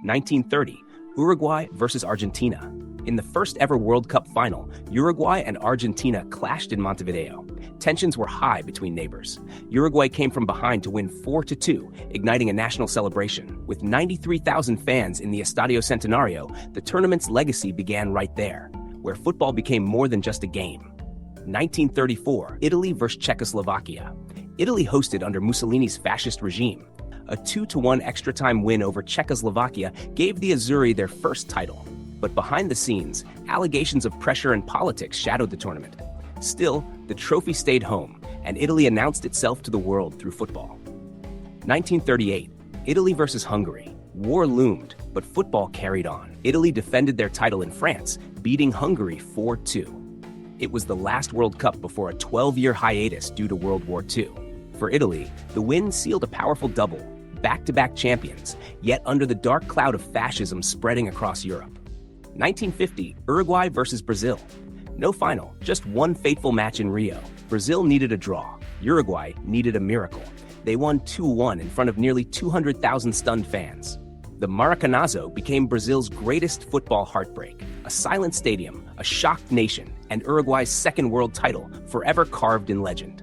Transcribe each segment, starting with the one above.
1930, Uruguay versus Argentina. In the first ever World Cup final, Uruguay and Argentina clashed in Montevideo. Tensions were high between neighbors. Uruguay came from behind to win 4-2, igniting a national celebration. With 93,000 fans in the Estadio Centenario, the tournament's legacy began right there, where football became more than just a game. 1934, Italy versus Czechoslovakia. Italy hosted under Mussolini's fascist regime. A 2-1 extra-time win over Czechoslovakia gave the Azzurri their first title. But behind the scenes, allegations of pressure and politics shadowed the tournament. Still, the trophy stayed home, and Italy announced itself to the world through football. 1938, Italy versus Hungary. War loomed, but football carried on. Italy defended their title in France, beating Hungary 4-2. It was the last World Cup before a 12-year hiatus due to World War II. For Italy, the win sealed a powerful double, back-to-back champions, yet under the dark cloud of fascism spreading across Europe. 1950, Uruguay versus Brazil. No final, just one fateful match in Rio. Brazil needed a draw. Uruguay needed a miracle. They won 2-1 in front of nearly 200,000 stunned fans. The Maracanazo became Brazil's greatest football heartbreak. A silent stadium, a shocked nation, and Uruguay's second world title, forever carved in legend.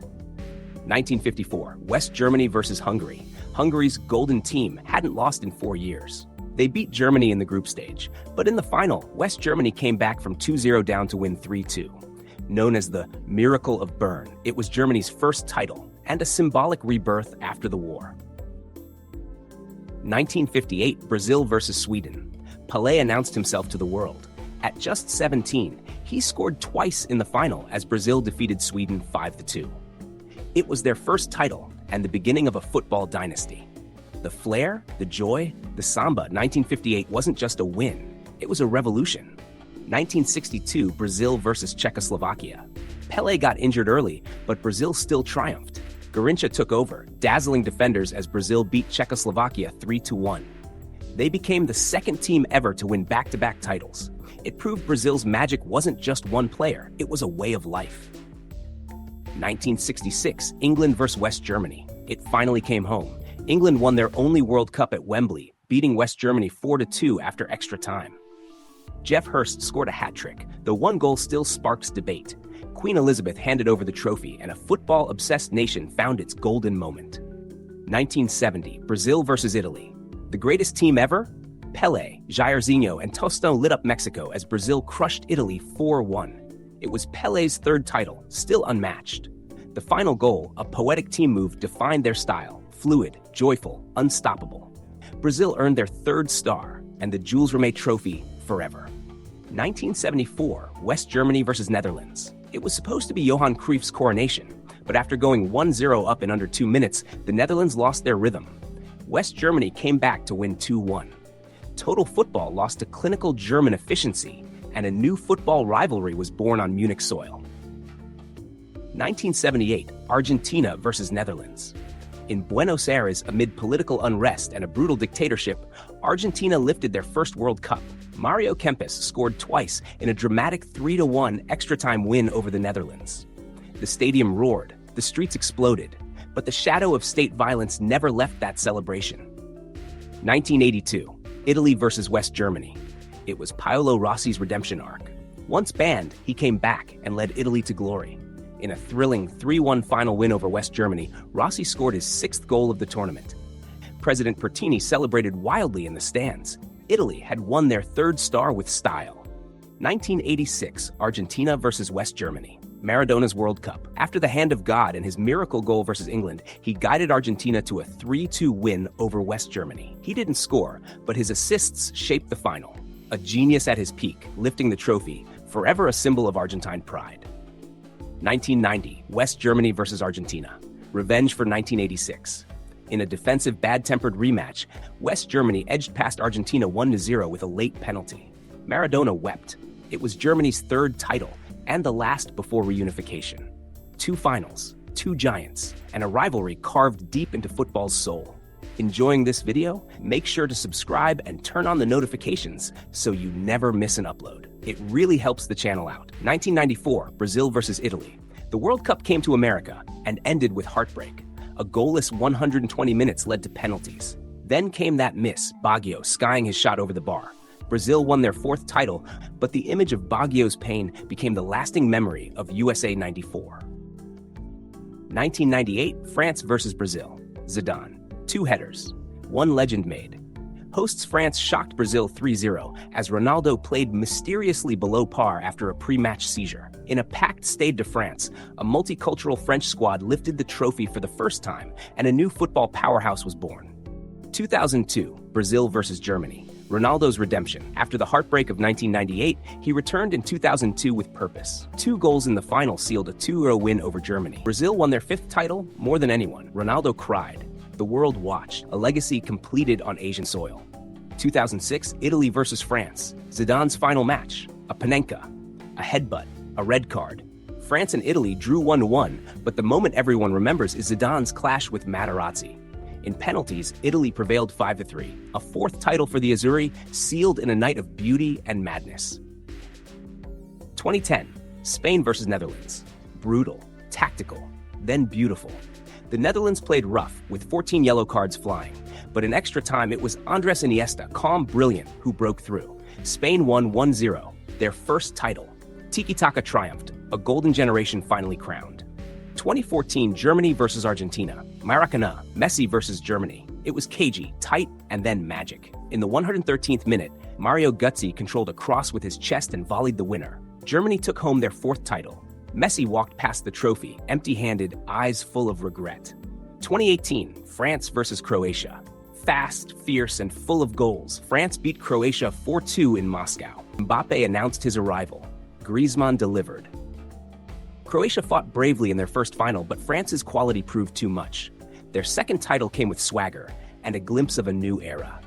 1954, West Germany versus Hungary. Hungary's golden team hadn't lost in 4 years. They beat Germany in the group stage, but in the final, West Germany came back from 2-0 down to win 3-2. Known as the Miracle of Bern, it was Germany's first title and a symbolic rebirth after the war. 1958, Brazil versus Sweden. Pelé announced himself to the world. At just 17, he scored twice in the final as Brazil defeated Sweden 5-2. It was their first title and the beginning of a football dynasty. The flair, the joy, the samba. 1958 wasn't just a win, it was a revolution. 1962, Brazil versus Czechoslovakia. Pelé got injured early, but Brazil still triumphed. Garrincha took over, dazzling defenders as Brazil beat Czechoslovakia 3-1. They became the second team ever to win back-to-back titles. It proved Brazil's magic wasn't just one player, it was a way of life. 1966, England versus West Germany. It finally came home. England won their only World Cup at Wembley, beating West Germany 4-2 after extra time. Jeff Hurst scored a hat-trick, though one goal still sparks debate. Queen Elizabeth handed over the trophy, and a football-obsessed nation found its golden moment. 1970, Brazil versus Italy. The greatest team ever? Pelé, Jairzinho, and Tostão lit up Mexico as Brazil crushed Italy 4-1. It was Pelé's third title, still unmatched. The final goal, a poetic team move, defined their style. Fluid, joyful, unstoppable. Brazil earned their third star and the Jules Rimet Trophy forever. 1974, West Germany versus Netherlands. It was supposed to be Johan Cruyff's coronation, but after going 1-0 up in under 2 minutes, the Netherlands lost their rhythm. West Germany came back to win 2-1. Total football lost to clinical German efficiency, and a new football rivalry was born on Munich soil. 1978, Argentina versus Netherlands. In Buenos Aires, amid political unrest and a brutal dictatorship, Argentina lifted their first World Cup. Mario Kempes scored twice in a dramatic 3-1 extra-time win over the Netherlands. The stadium roared, the streets exploded, but the shadow of state violence never left that celebration. 1982, Italy versus West Germany. It was Paolo Rossi's redemption arc. Once banned, he came back and led Italy to glory. In a thrilling 3-1 final win over West Germany, Rossi scored his 6th goal of the tournament. President Pertini celebrated wildly in the stands. Italy had won their 3rd star with style. 1986, Argentina versus West Germany. Maradona's World Cup. After the hand of God and his miracle goal versus England, he guided Argentina to a 3-2 win over West Germany. He didn't score, but his assists shaped the final. A genius at his peak, lifting the trophy, forever a symbol of Argentine pride. 1990, West Germany versus Argentina. Revenge for 1986. In a defensive, bad-tempered rematch, West Germany edged past Argentina 1-0 with a late penalty. Maradona wept. It was Germany's 3rd title, and the last before reunification. 2 finals, 2 giants, and a rivalry carved deep into football's soul. Enjoying this video? Make sure to subscribe and turn on the notifications so you never miss an upload. It really helps the channel out. 1994, Brazil versus Italy. The World Cup came to America and ended with heartbreak. A goalless 120 minutes led to penalties. Then came that miss, Baggio skying his shot over the bar. Brazil won their fourth title, but the image of Baggio's pain became the lasting memory of USA '94. 1998, France versus Brazil. Zidane. 2 headers. 1 legend made. Hosts France shocked Brazil 3-0 as Ronaldo played mysteriously below par after a pre-match seizure. In a packed Stade de France, a multicultural French squad lifted the trophy for the first time, and a new football powerhouse was born. 2002, Brazil versus Germany. Ronaldo's redemption. After the heartbreak of 1998, he returned in 2002 with purpose. 2 goals in the final sealed a 2-0 win over Germany. Brazil won their 5th title more than anyone. Ronaldo cried. The world watched, a legacy completed on Asian soil. 2006, Italy versus France. Zidane's final match. A Panenka, a headbutt, a red card. France and Italy drew 1-1, but the moment everyone remembers is Zidane's clash with Materazzi. In penalties, Italy prevailed 5-3, a 4th title for the Azzurri, sealed in a night of beauty and madness. 2010, Spain versus Netherlands. Brutal, tactical, then beautiful. The Netherlands played rough, with 14 yellow cards flying, but in extra time it was Andres Iniesta, calm, brilliant, who broke through. Spain won 1-0, their first title. Tiki-taka triumphed, a golden generation finally crowned. 2014, Germany versus Argentina. Maracanã, Messi versus Germany. It was cagey, tight, and then magic. In the 113th minute, Mario Götze controlled a cross with his chest and volleyed the winner. Germany took home their 4th title. Messi walked past the trophy, empty-handed, eyes full of regret. 2018, France versus Croatia. Fast, fierce, and full of goals, France beat Croatia 4-2 in Moscow. Mbappe announced his arrival. Griezmann delivered. Croatia fought bravely in their first final, but France's quality proved too much. Their second title came with swagger and a glimpse of a new era.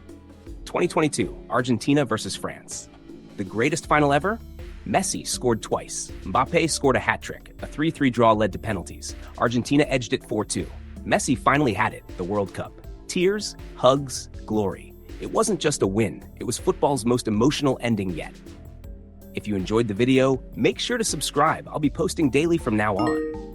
2022, Argentina versus France. The greatest final ever? Messi scored twice. Mbappe scored a hat-trick. A 3-3 draw led to penalties. Argentina edged it 4-2. Messi finally had it, the World Cup. Tears, hugs, glory. It wasn't just a win, it was football's most emotional ending yet. If you enjoyed the video, make sure to subscribe. I'll be posting daily from now on.